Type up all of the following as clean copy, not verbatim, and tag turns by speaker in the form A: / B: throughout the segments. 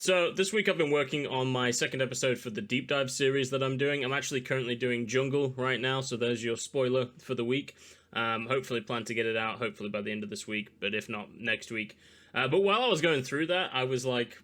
A: So this week I've been working on my second episode for the deep dive series that I'm doing. I'm actually currently doing Jungle right now, so there's your spoiler for the week. Hopefully plan to get it out, hopefully by the end of this week, but if not, next week. But while I was going through that, I was like,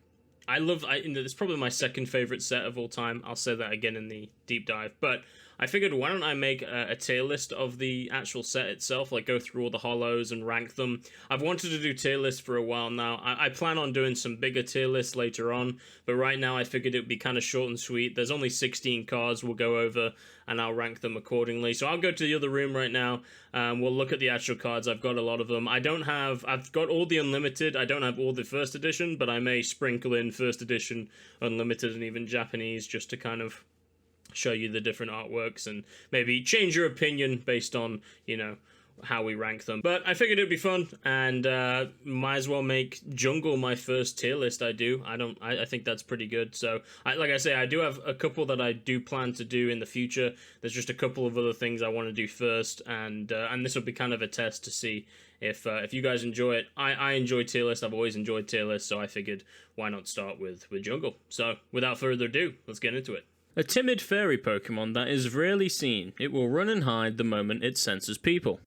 A: it's probably my second favorite set of all time. I'll say that again in the deep dive, but I figured why don't I make a tier list of the actual set itself, like go through all the holos and rank them. I've wanted to do tier lists for a while now. I plan on doing some bigger tier lists later on, but right now I figured it would be kind of short and sweet. There's only 16 cards we'll go over, and I'll rank them accordingly. So I'll go to the other room right now. We'll look at the actual cards. I've got a lot of them. I've got all the unlimited. I don't have all the first edition, but I may sprinkle in first edition, unlimited, and even Japanese just to kind of show you the different artworks and maybe change your opinion based on, how we rank them. But I figured it'd be fun, and might as well make Jungle my first tier list. I think that's pretty good. So like I say, I do have a couple that I do plan to do in the future. There's just a couple of other things I want to do first, and this will be kind of a test to see if you guys enjoy it. I enjoy tier lists. I've always enjoyed tier lists, so I figured why not start with Jungle. So without further ado, let's get into it. A timid fairy Pokemon that is rarely seen. It will run and hide the moment it senses people.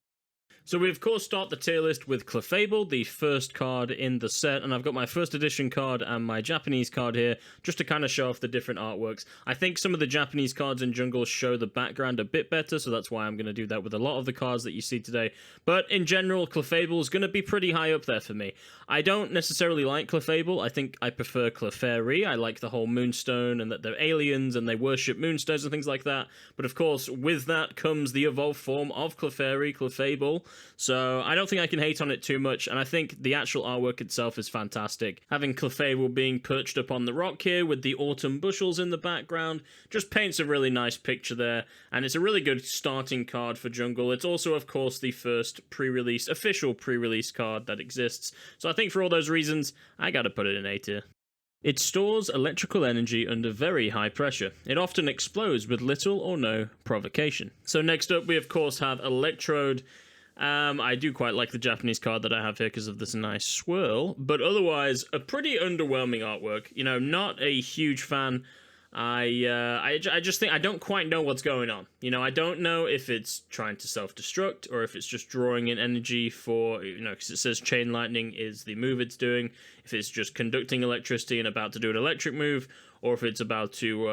A: So we of course start the tier list with Clefable, the first card in the set, and I've got my first edition card and my Japanese card here, just to kind of show off the different artworks. I think some of the Japanese cards in Jungle show the background a bit better, so that's why I'm going to do that with a lot of the cards that you see today. But in general, Clefable is going to be pretty high up there for me. I don't necessarily like Clefable. I think I prefer Clefairy. I like the whole Moonstone and that they're aliens and they worship moonstones and things like that. But of course, with that comes the evolved form of Clefairy, Clefable. So I don't think I can hate on it too much, and I think the actual artwork itself is fantastic. Having Clefable being perched up on the rock here with the autumn bushels in the background just paints a really nice picture there, and it's a really good starting card for Jungle. It's also, of course, the first official pre-release card that exists, so I think for all those reasons, I gotta put it in A tier. It stores electrical energy under very high pressure. It often explodes with little or no provocation. So next up, we of course have Electrode. I do quite like the Japanese card that I have here because of this nice swirl, but otherwise, a pretty underwhelming artwork. Not a huge fan. I just think I don't quite know what's going on. I don't know if it's trying to self-destruct or if it's just drawing in energy for, because it says chain lightning is the move it's doing, if it's just conducting electricity and about to do an electric move, or if it's about to,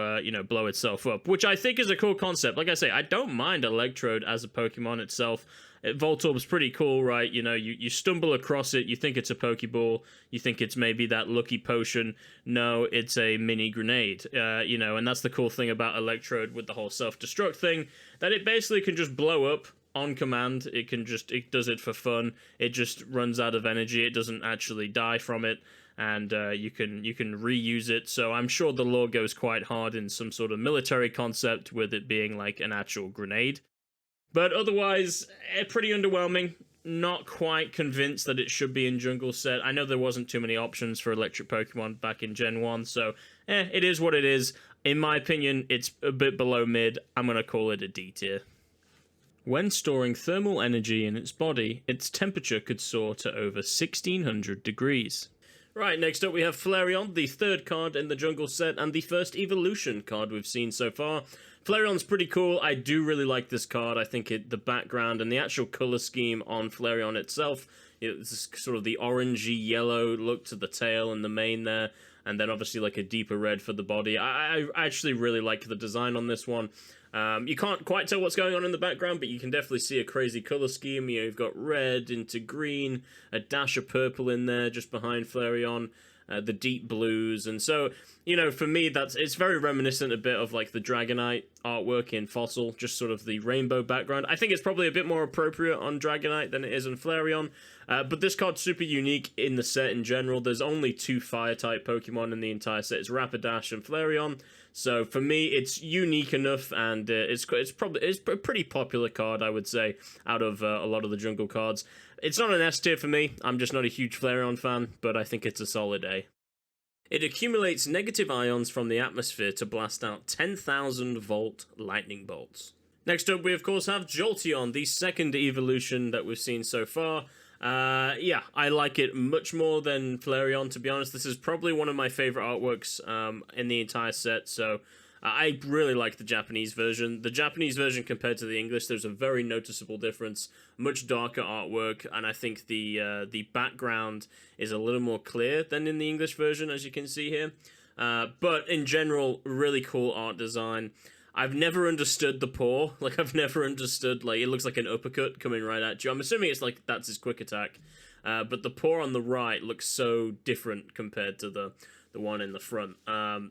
A: blow itself up, which I think is a cool concept. Like I say, I don't mind Electrode as a Pokemon itself. Voltorb's pretty cool, right? You stumble across it, you think it's a Pokeball, you think it's maybe that lucky potion. No, it's a mini grenade, and that's the cool thing about Electrode with the whole self-destruct thing, that it basically can just blow up on command. It does it for fun. It just runs out of energy. It doesn't actually die from it, and you can reuse it. So I'm sure the lore goes quite hard in some sort of military concept with it being like an actual grenade. But otherwise, pretty underwhelming. Not quite convinced that it should be in Jungle set. I know there wasn't too many options for electric Pokemon back in Gen 1, so it is what it is. In my opinion, it's a bit below mid. I'm going to call it a D tier. When storing thermal energy in its body, its temperature could soar to over 1600 degrees. Right, next up we have Flareon, the third card in the Jungle set, and the first evolution card we've seen so far. Flareon's pretty cool. I do really like this card. I think the background and the actual color scheme on Flareon itself, it's sort of the orangey yellow look to the tail and the mane there, and then obviously like a deeper red for the body. I actually really like the design on this one. You can't quite tell what's going on in the background, but you can definitely see a crazy color scheme. You've got red into green, a dash of purple in there just behind Flareon, the deep blues, and so, for me, it's very reminiscent a bit of like the Dragonite artwork in Fossil, just sort of the rainbow background. I think it's probably a bit more appropriate on Dragonite than it is on Flareon, but this card's super unique in the set in general. There's only two Fire-type Pokemon in the entire set. It's Rapidash and Flareon, so for me, it's unique enough, and it's a pretty popular card, I would say, out of a lot of the Jungle cards. It's not an S tier for me. I'm just not a huge Flareon fan, but I think it's a solid A. It accumulates negative ions from the atmosphere to blast out 10,000 volt lightning bolts. Next up, we of course have Jolteon, the second evolution that we've seen so far. Yeah, I like it much more than Flareon, to be honest. This is probably one of my favorite artworks in the entire set, so I really like the Japanese version. The Japanese version compared to the English, there's a very noticeable difference. Much darker artwork, and I think the background is a little more clear than in the English version, as you can see here. But in general, really cool art design. I've never understood the paw. Like, I've never understood, like, it looks like an uppercut coming right at you. I'm assuming it's like, that's his quick attack. But the paw on the right looks so different compared to the one in the front.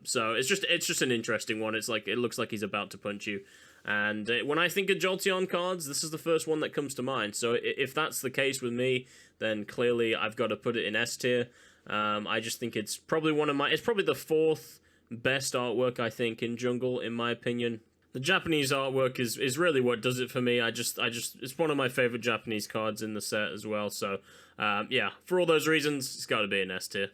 A: So it's just an interesting one. It's like, it looks like he's about to punch you. And when I think of Jolteon cards, this is the first one that comes to mind. So if that's the case with me, then clearly I've got to put it in S tier. I just think it's probably it's probably the fourth best artwork, I think, in Jungle, in my opinion. The Japanese artwork is really what does it for me. It's one of my favorite Japanese cards in the set as well. So, yeah, for all those reasons, it's got to be an S tier.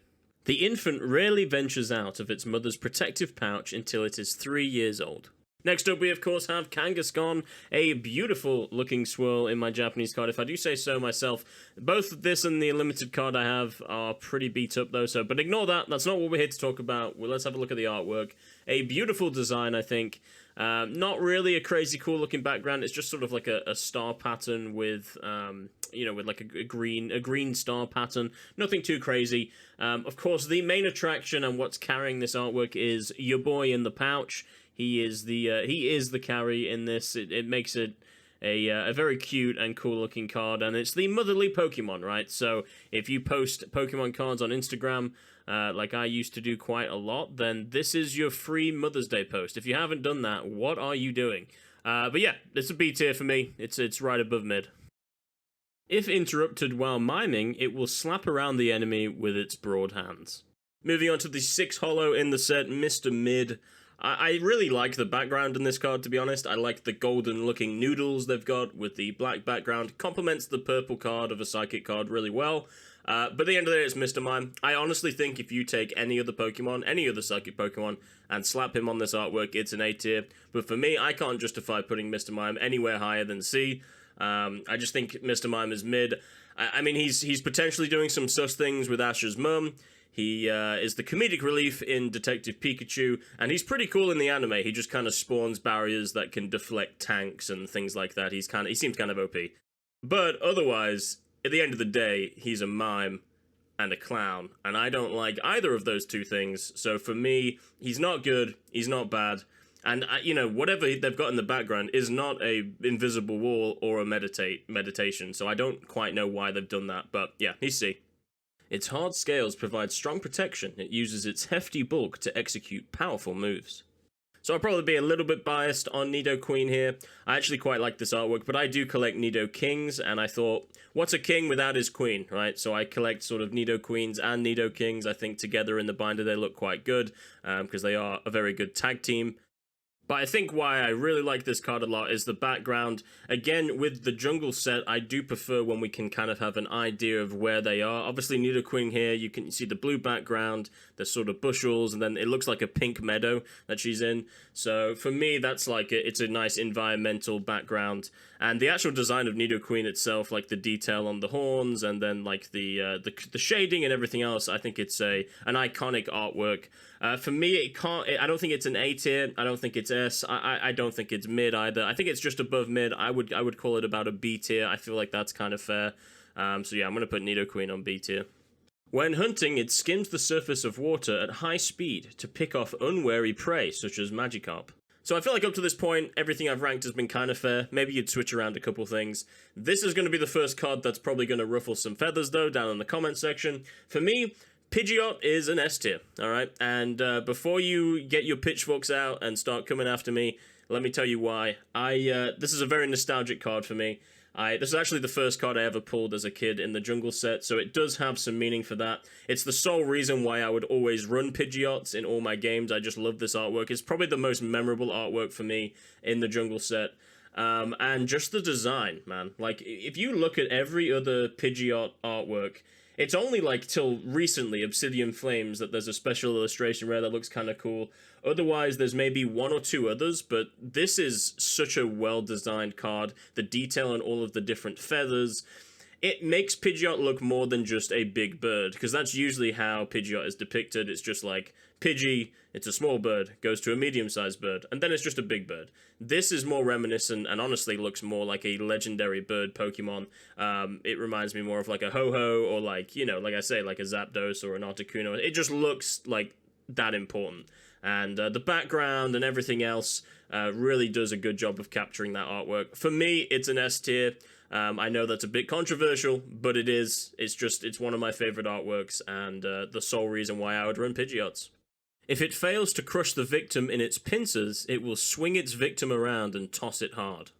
A: The infant rarely ventures out of its mother's protective pouch until it is 3 years old. Next up, we of course have Kangaskhan, a beautiful looking swirl in my Japanese card, if I do say so myself. Both this and the limited card I have are pretty beat up though, but ignore that, that's not what we're here to talk about. Well, let's have a look at the artwork. A beautiful design, I think. Not really a crazy cool looking background, it's just sort of like a star pattern with, you know, with like a green star pattern. Nothing too crazy. Of course, the main attraction and what's carrying this artwork is your boy in the pouch. He is the carry in this. It makes it a very cute and cool looking card, and it's the motherly Pokemon, right? So if you post Pokemon cards on Instagram, like I used to do quite a lot, then this is your free Mother's Day post. If you haven't done that, what are you doing? But yeah, it's a B tier for me. It's right above mid. If interrupted while miming, it will slap around the enemy with its broad hands. Moving on to the 6 holo in the set, Mr. Mid. I really like the background in this card, to be honest. I like the golden-looking noodles they've got with the black background. Complements the purple card of a Psychic card really well. But at the end of the day, it's Mr. Mime. I honestly think if you take any other Pokemon, any other Psychic Pokemon, and slap him on this artwork, it's an A tier. But for me, I can't justify putting Mr. Mime anywhere higher than C. I just think Mr. Mime is mid. I mean, he's potentially doing some sus things with Ash's mum. He is the comedic relief in Detective Pikachu, and he's pretty cool in the anime. He just kind of spawns barriers that can deflect tanks and things like that. He seems kind of OP. But otherwise, at the end of the day, he's a mime and a clown, and I don't like either of those two things. So for me, he's not good, he's not bad, and you know, whatever they've got in the background is not a invisible wall or a meditation. So I don't quite know why they've done that, but yeah, he's C. Its hard scales provide strong protection. It uses its hefty bulk to execute powerful moves. So I'll probably be a little bit biased on Nidoqueen here. I actually quite like this artwork, but I do collect Nidokings, and I thought, what's a king without his queen, right? So I collect sort of Nidoqueens and Nidokings. I think together in the binder they look quite good, because they are a very good tag team. But I think why I really like this card a lot is the background. Again, with the Jungle set, I do prefer when we can kind of have an idea of where they are. Obviously, Nidoqueen here, you can see the blue background, the sort of bushels, and then it looks like a pink meadow that she's in. So for me, that's like it's a nice environmental background. And the actual design of Nidoqueen itself, like the detail on the horns, and then like the shading and everything else, I think it's an iconic artwork. For me, I don't think it's an A tier. I don't think it's S. I don't think it's mid either. I think it's just above mid. I would call it about a B tier. I feel like that's kind of fair. So yeah, I'm gonna put Nidoqueen on B tier. When hunting, it skims the surface of water at high speed to pick off unwary prey, such as Magikarp. So I feel like up to this point, everything I've ranked has been kind of fair. Maybe you'd switch around a couple things. This is going to be the first card that's probably going to ruffle some feathers, though, down in the comment section. For me, Pidgeot is an S tier, alright? And before you get your pitchforks out and start coming after me, let me tell you why. This is a very nostalgic card for me. This is actually the first card I ever pulled as a kid in the Jungle set, so it does have some meaning for that. It's the sole reason why I would always run Pidgeots in all my games. I just love this artwork. It's probably the most memorable artwork for me in the Jungle set. And just the design, man. Like, if you look at every other Pidgeot artwork, it's only like till recently, Obsidian Flames, that there's a special illustration rare that looks kind of cool. Otherwise, there's maybe one or two others, but this is such a well-designed card. The detail on all of the different feathers. it makes Pidgeot look more than just a big bird, because that's usually how Pidgeot is depicted. It's just like, Pidgey, it's a small bird, goes to a medium-sized bird, and then it's just a big bird. This is more reminiscent, and honestly looks more like a legendary bird Pokemon. It reminds me more of like a Ho-Ho, or like, you know, like I say, like a Zapdos or an Articuno. It just looks like that important. And the background and everything else really does a good job of capturing that artwork. For me, it's an S tier. I know that's a bit controversial, but it is. It's one of my favorite artworks, and the sole reason why I would run Pidgeots. If it fails to crush the victim in its pincers, it will swing its victim around and toss it hard.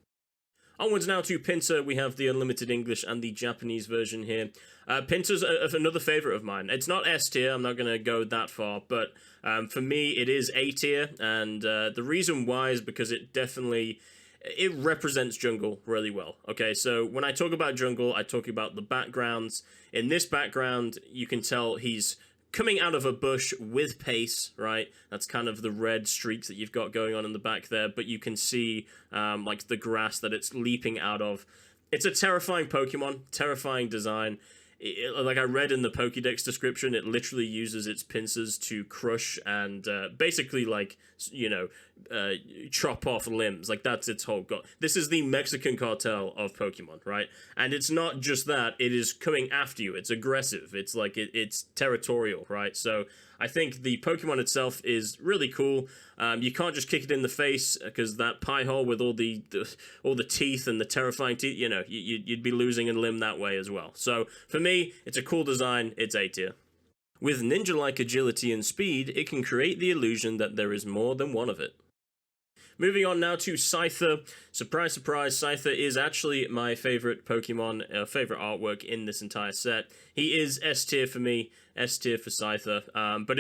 A: Onwards now to Pinsir. We have the Unlimited English and the Japanese version here. Pinsir's another favourite of mine. It's not S tier, I'm not going to go that far, but for me it is A tier, and the reason why is because it represents jungle really well. Okay, so when I talk about jungle, I talk about the backgrounds. In this background, you can tell he's coming out of a bush with pace, right? That's kind of the red streaks that you've got going on in the back there, but you can see like the grass that it's leaping out of. It's a terrifying Pokemon, terrifying design. Like I read in the Pokédex description, it literally uses its pincers to crush and basically, like, you know, chop off limbs. Like, that's its whole goal. This is the Mexican cartel of Pokemon, right? And it's not just that, it is coming after you. It's aggressive. It's like, it's territorial, right? So I think the Pokemon itself is really cool. You can't just kick it in the face, because that pie hole with all the teeth and the terrifying teeth, you know, you'd be losing a limb that way as well. So for me, it's a cool design. It's A tier. With ninja-like agility and speed, it can create the illusion that there is more than one of it. Moving on now to Scyther. Surprise, surprise, Scyther is actually my favorite Pokemon, favorite artwork in this entire set. He is S tier for me, S tier for Scyther, but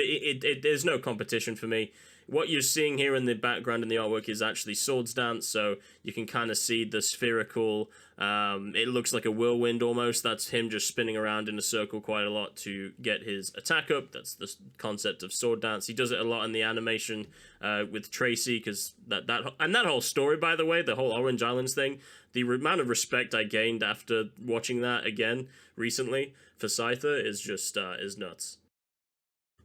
A: there's no competition for me. What you're seeing here in the background in the artwork is actually Swords Dance, so you can kind of see the spherical, it looks like a whirlwind almost. That's him just spinning around in a circle quite a lot to get his attack up. That's the concept of Sword Dance. He does it a lot in the animation with Tracy, because that whole story, by the way, the whole Orange Islands thing, the amount of respect I gained after watching that again recently for Scyther is just is nuts.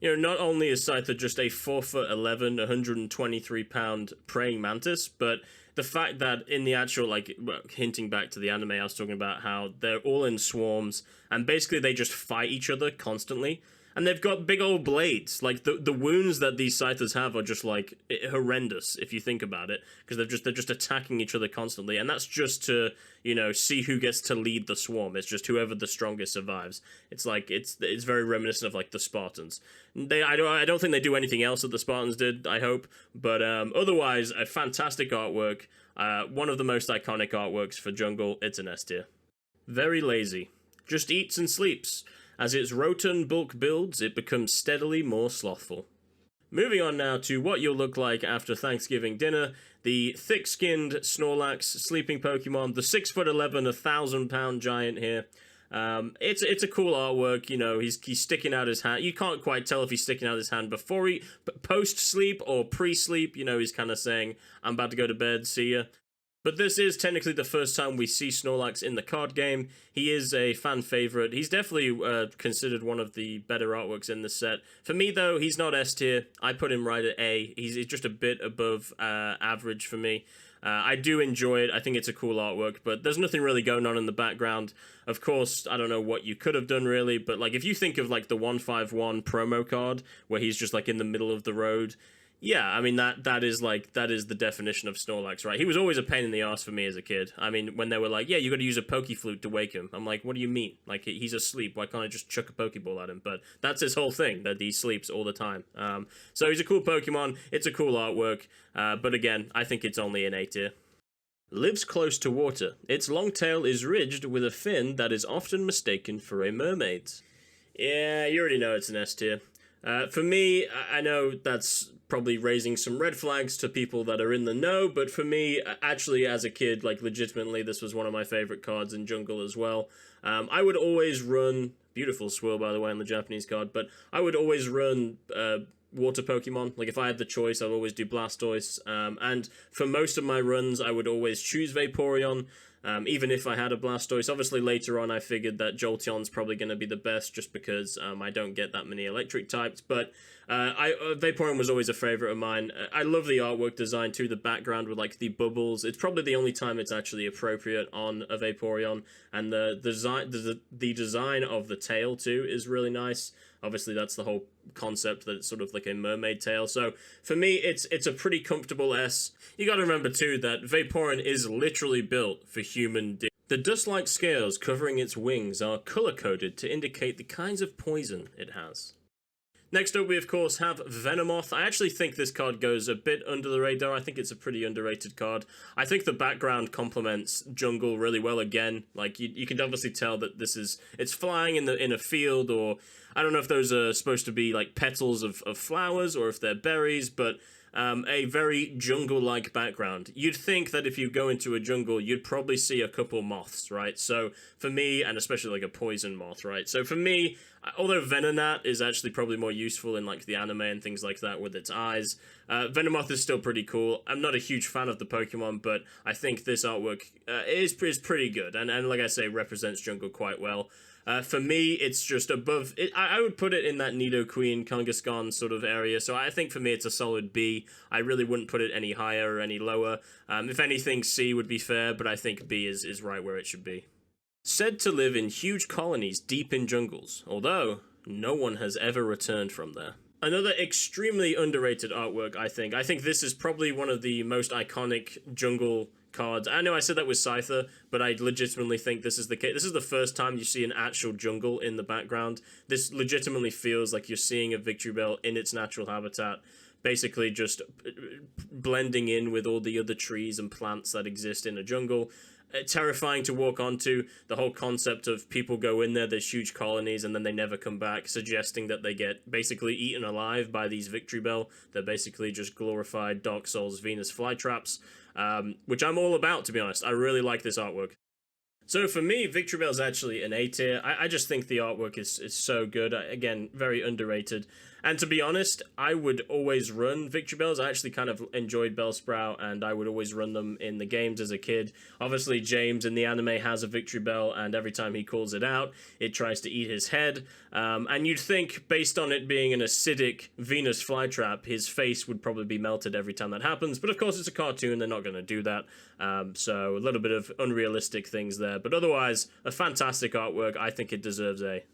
A: You know, not only is Scyther just a 4'11", 123-pound praying mantis, but the fact that in the actual, like, hinting back to the anime, I was talking about how they're all in swarms, and basically they just fight each other constantly. And they've got big old blades. Like, the wounds that these Scythers have are just, like, horrendous, if you think about it. Because they're just attacking each other constantly. And that's just to, you know, see who gets to lead the swarm. It's just whoever the strongest survives. It's like, it's very reminiscent of, like, the Spartans. I don't think they do anything else that the Spartans did, I hope. But otherwise, a fantastic artwork. One of the most iconic artworks for Jungle. It's an S tier. Very lazy. Just eats and sleeps. As its Rotom bulk builds, it becomes steadily more slothful. Moving on now to what you'll look like after Thanksgiving dinner, the thick-skinned Snorlax sleeping Pokemon, the 6'11", 1,000-pound giant here. It's a cool artwork, you know, he's sticking out his hand. You can't quite tell if he's sticking out his hand before post-sleep or pre-sleep, you know, he's kind of saying, I'm about to go to bed, see ya. But this is technically the first time we see Snorlax in the card game. He is a fan favorite. He's definitely considered one of the better artworks in the set. For me, though, he's not S tier. I put him right at A. He's just a bit above average for me. I do enjoy it. I think it's a cool artwork, but there's nothing really going on in the background. Of course, I don't know what you could have done, really, but like if you think of like the 151 promo card, where he's just like in the middle of the road, yeah, I mean, that is the definition of Snorlax, right? He was always a pain in the ass for me as a kid. I mean, when they were like, yeah, you got to use a Pokeflute to wake him. I'm like, what do you mean? Like, he's asleep. Why can't I just chuck a Pokeball at him? But that's his whole thing, that he sleeps all the time. So he's a cool Pokemon. It's a cool artwork. But again, I think it's only an A tier. Lives close to water. Its long tail is ridged with a fin that is often mistaken for a mermaid's. Yeah, you already know it's an S tier. For me, I know that's probably raising some red flags to people that are in the know, but for me, actually, as a kid, like, legitimately, this was one of my favorite cards in Jungle as well. I would always run, beautiful swirl, by the way, on the Japanese card, but I would always run water Pokemon. Like, if I had the choice, I'd always do Blastoise, and for most of my runs, I would always choose Vaporeon. even if I had a Blastoise. Obviously, later on, I figured that Jolteon's probably going to be the best just because I don't get that many electric types. But Vaporeon was always a favorite of mine. I love the artwork design too, the background with like the bubbles. It's probably the only time it's actually appropriate on a Vaporeon. And the design of the tail too is really nice. Obviously, that's the whole concept, that it's sort of like a mermaid tail. So for me, it's a pretty comfortable S. You got to remember too that Vaporeon is literally built for human. The dust-like scales covering its wings are color-coded to indicate the kinds of poison it has. Next up, we of course have Venomoth. I actually think this card goes a bit under the radar. I think it's a pretty underrated card. I think the background complements Jungle really well again. Like, you can obviously tell that it's flying in a field, or I don't know if those are supposed to be like petals of flowers or if they're berries, but a very jungle-like background. You'd think that if you go into a jungle, you'd probably see a couple moths, right? So for me, and especially like a poison moth, right? So for me, although Venonat is actually probably more useful in like the anime and things like that with its eyes, Venomoth is still pretty cool. I'm not a huge fan of the Pokemon, but I think this artwork is pretty good, and like I say, represents jungle quite well. For me, it's just above. I would put it in that Nidoqueen, Kangaskhan sort of area. So I think for me, it's a solid B. I really wouldn't put it any higher or any lower. If anything, C would be fair, but I think B is right where it should be. Said to live in huge colonies deep in jungles, although no one has ever returned from there. Another extremely underrated artwork, I think. I think this is probably one of the most iconic jungle cards. I know I said that with Scyther, but I legitimately think this is the case. This is the first time you see an actual jungle in the background. This legitimately feels like you're seeing a Victreebel in its natural habitat, basically just blending in with all the other trees and plants that exist in a jungle. Terrifying to walk onto. The whole concept of people go in there, there's huge colonies, and then they never come back, suggesting that they get basically eaten alive by these Victreebel. They're basically just glorified Dark Souls Venus flytraps, which I'm all about, to be honest. I really like this artwork. So for me, Victreebel is actually an A tier. I just think the artwork is so good. Again, very underrated. And to be honest, I would always run Victreebels. I actually kind of enjoyed Bellsprout, and I would always run them in the games as a kid. Obviously, James in the anime has a Victreebel, and every time he calls it out, it tries to eat his head. And you'd think, based on it being an acidic Venus flytrap, his face would probably be melted every time that happens. But of course, it's a cartoon. They're not going to do that. So a little bit of unrealistic things there. But otherwise, a fantastic artwork. I think it deserves A.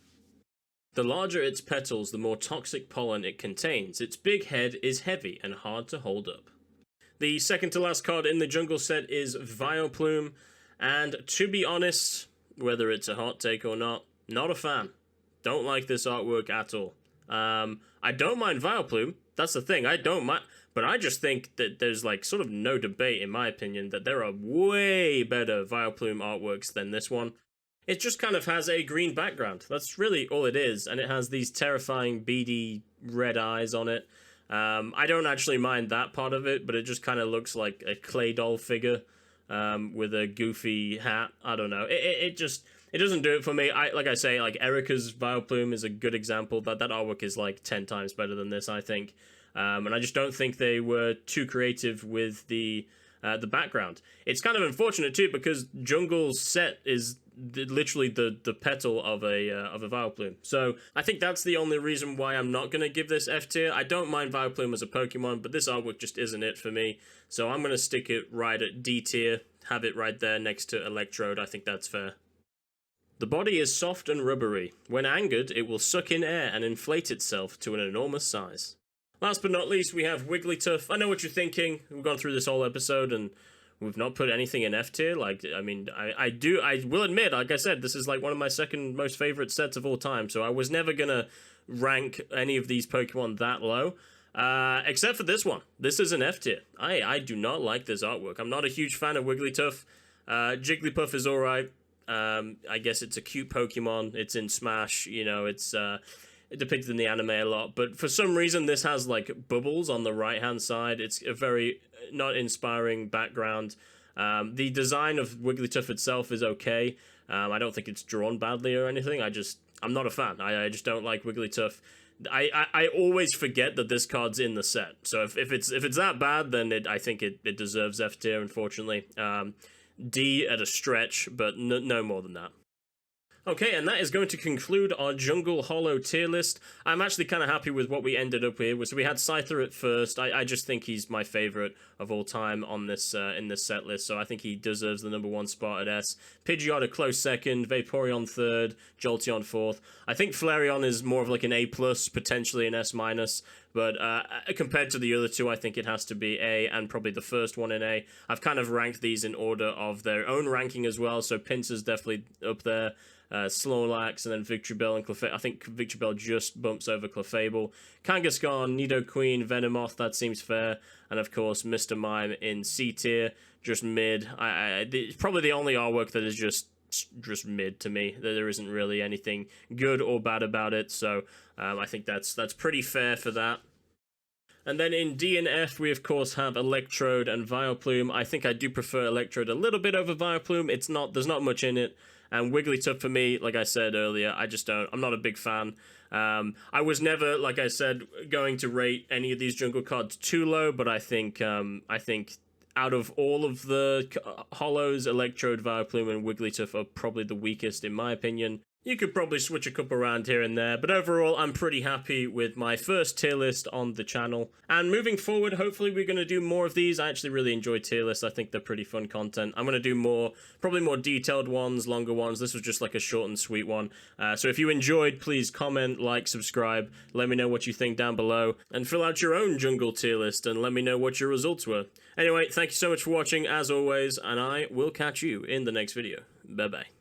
A: The larger its petals, the more toxic pollen it contains. Its big head is heavy and hard to hold up. The second to last card in the jungle set is Vileplume, and to be honest, whether it's a hot take or not a fan. Don't like this artwork at all. I don't mind Vileplume, that's the thing, I don't mind, but I just think that there's like sort of no debate, in my opinion, that there are way better Vileplume artworks than this one. It just kind of has a green background. That's really all it is. And it has these terrifying, beady red eyes on it. I don't actually mind that part of it, but it just kind of looks like a clay doll figure with a goofy hat. I don't know. It doesn't do it for me. Like I say, like Erica's Vileplume is a good example. That artwork is like 10 times better than this, I think. And I just don't think they were too creative with the background. It's kind of unfortunate too, because Jungle's set is literally the petal of a Vileplume. So I think that's the only reason why I'm not going to give this F tier. I don't mind Vileplume as a Pokemon, but this artwork just isn't it for me. So I'm going to stick it right at D tier, have it right there next to Electrode. I think that's fair. The body is soft and rubbery. When angered, it will suck in air and inflate itself to an enormous size. Last but not least, we have Wigglytuff. I know what you're thinking. We've gone through this whole episode and we've not put anything in F tier. Like, I mean, I will admit, like I said, this is like one of my second most favorite sets of all time. So I was never gonna rank any of these Pokemon that low, except for this one. This is an F tier. I do not like this artwork. I'm not a huge fan of Wigglytuff. Jigglypuff is alright. I guess it's a cute Pokemon. It's in Smash. You know, it's depicted in the anime a lot, but for some reason this has like bubbles on the right hand side. It's a very not inspiring background. The design of Wigglytuff itself is okay. I don't think it's drawn badly or anything. I'm not a fan. I just don't like Wigglytuff. I always forget that this card's in the set. So if it's that bad, then I think it deserves F tier, unfortunately. D at a stretch, but no more than that. Okay, and that is going to conclude our Jungle Holo tier list. I'm actually kind of happy with what we ended up with. So we had Scyther at first. I just think he's my favorite of all time on this in this set list, so I think he deserves the #1 spot at S. Pidgeot a close second, Vaporeon third, Jolteon fourth. I think Flareon is more of like an A+, potentially an S-, but compared to the other two, I think it has to be A, and probably the first one in A. I've kind of ranked these in order of their own ranking as well, so Pinsir's definitely up there. Snorlax, and then Victreebel and Clefable. I think Victreebel just bumps over Clefable. Kangaskhan, Nidoqueen, Venomoth, that seems fair. And of course, Mr. Mime in C tier, just mid. Probably the only artwork that is just mid to me. There isn't really anything good or bad about it, so I think that's pretty fair for that. And then in D and F, we of course have Electrode and Vileplume. I think I do prefer Electrode a little bit over Vileplume. There's not much in it. And Wigglytuff for me, like I said earlier, I'm not a big fan. I was never, like I said, going to rate any of these jungle cards too low, but I think out of all of the holos, Electrode, Vileplume, and Wigglytuff are probably the weakest in my opinion. You could probably switch a couple around here and there, but overall, I'm pretty happy with my first tier list on the channel. And moving forward, hopefully we're going to do more of these. I actually really enjoy tier lists. I think they're pretty fun content. I'm going to do probably more detailed ones, longer ones. This was just like a short and sweet one. So if you enjoyed, please comment, like, subscribe. Let me know what you think down below. And fill out your own jungle tier list and let me know what your results were. Anyway, thank you so much for watching, as always, and I will catch you in the next video. Bye-bye.